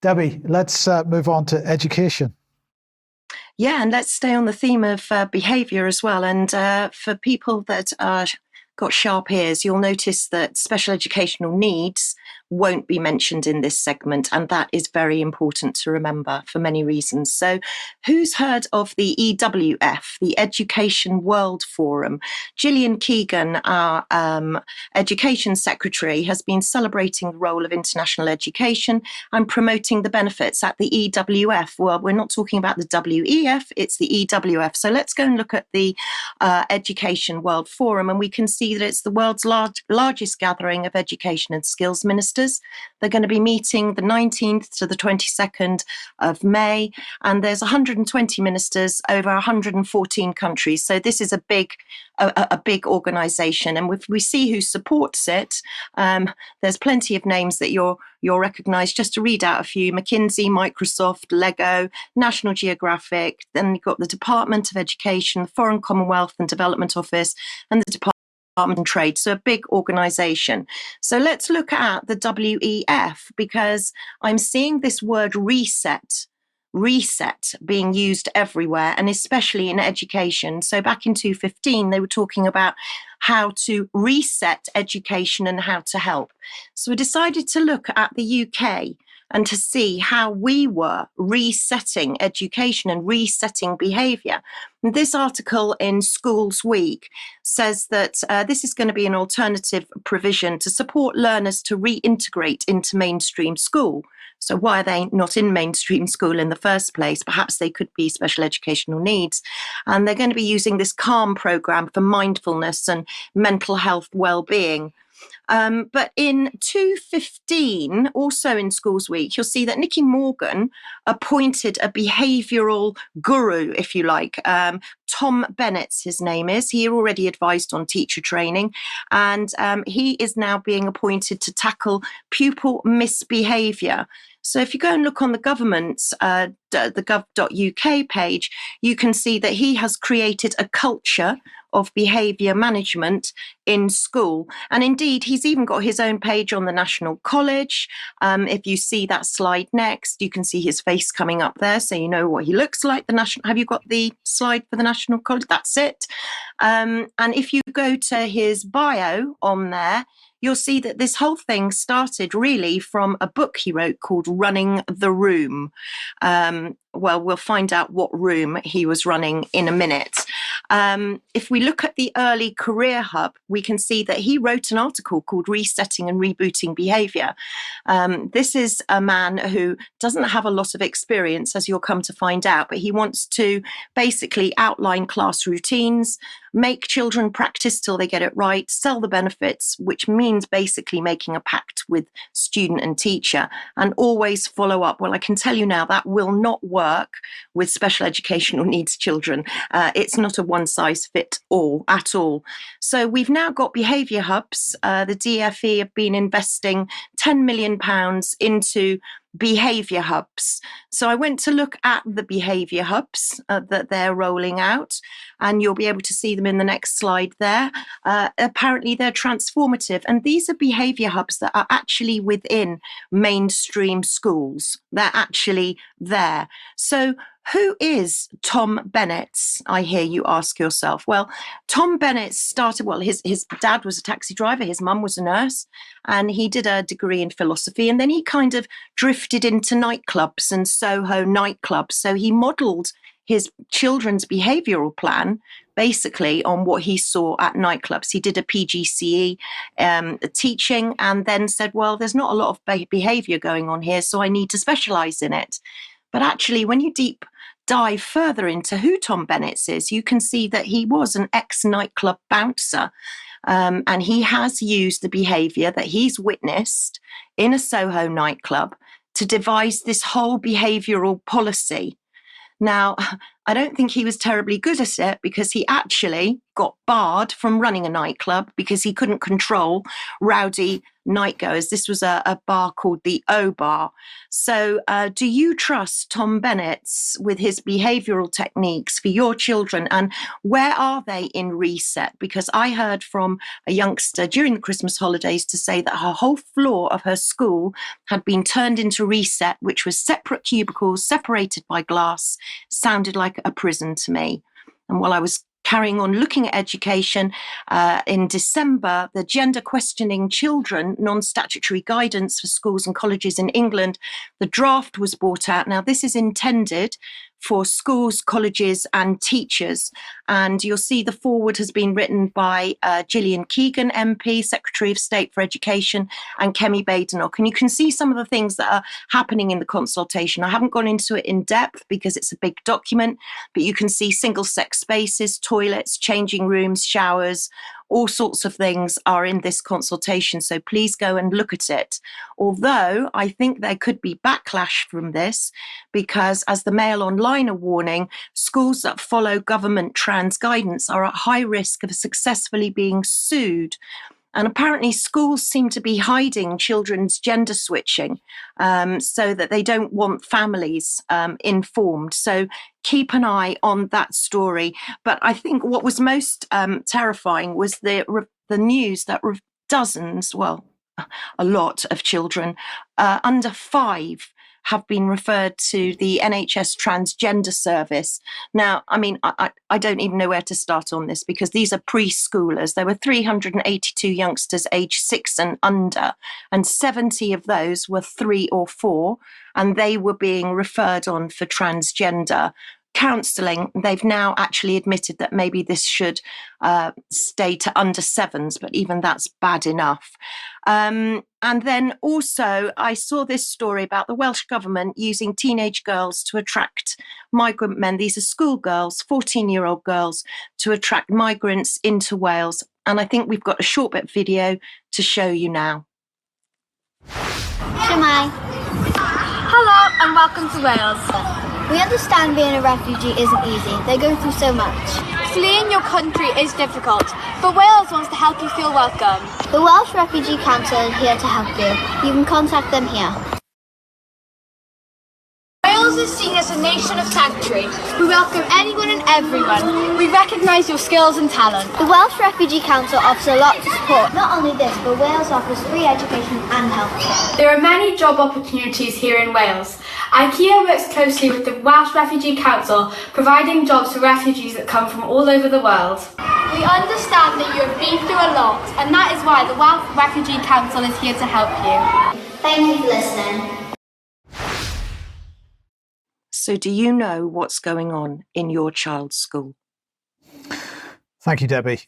Debbie, let's move on to education. Yeah, and let's stay on the theme of behaviour as well. And for people that are got sharp ears, you'll notice that special educational needs won't be mentioned in this segment, and that is very important to remember for many reasons. So who's heard of the EWF, the Education World Forum? Gillian Keegan, our Education Secretary, has been celebrating the role of international education and promoting the benefits at the EWF. Well, we're not talking about the WEF, it's the EWF. So let's go and look at the Education World Forum, and we can see that it's the world's largest gathering of education and skills ministers. They're going to be meeting the 19th to the 22nd of May, and there's 120 ministers over 114 countries. So this is a big organisation, and if we see who supports it, there's plenty of names that you'll recognise. Just to read out a few: McKinsey, Microsoft, Lego, National Geographic. Then you've got the Department of Education, Foreign Commonwealth and Development Office, and the Department of Trade. So a big organisation. So let's look at the WEF, because I'm seeing this word reset being used everywhere, and especially in education. So back in 2015, they were talking about how to reset education and how to help. So we decided to look at the UK and to see how we were resetting education and resetting behaviour. This article in Schools Week says that this is going to be an alternative provision to support learners to reintegrate into mainstream school. So why are they not in mainstream school in the first place? Perhaps they could be special educational needs. And they're going to be using this CALM programme for mindfulness and mental health well-being. But in 2015, also in Schools Week, you'll see that Nicky Morgan appointed a behavioural guru, if you like. Tom Bennett, his name is. He already advised on teacher training, and he is now being appointed to tackle pupil misbehaviour. So if you go and look on the government's, the gov.uk page, you can see that he has created a culture of behaviour management in school. And indeed, he's even got his own page on the National College. If you see that slide next, you can see his face coming up there, so you know what he looks like. Have you got the slide for the National College? That's it. And if you go to his bio on there, you'll see that this whole thing started really from a book he wrote called Running the Room. Well, we'll find out what room he was running in a minute. If we look at the Early Career Hub, we can see that he wrote an article called Resetting and Rebooting Behaviour. This is a man who doesn't have a lot of experience, as you'll come to find out, but he wants to basically outline class routines, make children practice till they get it right, sell the benefits, which means basically making a pact with student and teacher, and always follow up. Well, I can tell you now that will not work with special educational needs children. It's not a one-size-fits-all at all. So we've now got Behaviour Hubs. The DfE have been investing £10 million into Behaviour Hubs. So I went to look at the Behaviour Hubs that they're rolling out, and you'll be able to see them in the next slide there. Apparently they're transformative, and these are Behaviour Hubs that are actually within mainstream schools. They're actually there. So who is Tom Bennett, I hear you ask yourself? Well, Tom Bennett started, his dad was a taxi driver, his mum was a nurse, and he did a degree in philosophy, and then he kind of drifted into nightclubs and Soho nightclubs. So he modelled his children's behavioural plan basically on what he saw at nightclubs. He did a PGCE teaching, and then said, well, there's not a lot of behaviour going on here, so I need to specialise in it. But actually, when you deep dive further into who Tom Bennett is, you can see that he was an ex-nightclub bouncer, and he has used the behaviour that he's witnessed in a Soho nightclub to devise this whole behavioural policy. Now, I don't think he was terribly good at it, because he actually got barred from running a nightclub because he couldn't control rowdy nightgoers. This was a bar called the O Bar. So do you trust Tom Bennett with his behavioural techniques for your children? And where are they in Reset? Because I heard from a youngster during the Christmas holidays to say that her whole floor of her school had been turned into Reset, which was separate cubicles, separated by glass. Sounded like a prison to me. And while I was carrying on looking at education, in December, the Gender Questioning Children non-statutory guidance for schools and colleges in England, the draft was brought out. Now, this is intended for schools, colleges and teachers. And you'll see the foreword has been written by Gillian Keegan, MP, Secretary of State for Education, and Kemi Badenoch. And you can see some of the things that are happening in the consultation. I haven't gone into it in depth because it's a big document, but you can see single-sex spaces, toilets, changing rooms, showers, all sorts of things are in this consultation. So please go and look at it. Although I think there could be backlash from this because, as the Mail Online are warning, schools that follow government trans guidance are at high risk of successfully being sued. And apparently schools seem to be hiding children's gender switching so that they don't want families informed. So keep an eye on that story. But I think what was most terrifying was the news that dozens, well, a lot of children under 5 have been referred to the NHS Transgender service. Now, I mean, I don't even know where to start on this because these are preschoolers. There were 382 youngsters aged 6 and under, and 70 of those were 3 or 4, and they were being referred on for transgender counselling. They've now actually admitted that maybe this should stay to under 7s, but even that's bad enough. And then also I saw this story about the Welsh government using teenage girls to attract migrant men. These are schoolgirls, 14-year-old girls, to attract migrants into Wales. And I think we've got a short bit video to show you now. Shemai. Hello and welcome to Wales. We understand being a refugee isn't easy. They go through so much. Fleeing your country is difficult, but Wales wants to help you feel welcome. The Welsh Refugee Council is here to help you. You can contact them here. Wales is seen as a nation of sanctuary. We welcome anyone and everyone. We recognise your skills and talent. The Welsh Refugee Council offers a lot to support. Not only this, but Wales offers free education and healthcare. There are many job opportunities here in Wales. IKEA works closely with the Welsh Refugee Council, providing jobs for refugees that come from all over the world. We understand that you have been through a lot, and that is why the Welsh Refugee Council is here to help you. Thank you for listening. So do you know what's going on in your child's school? Thank you, Debbie.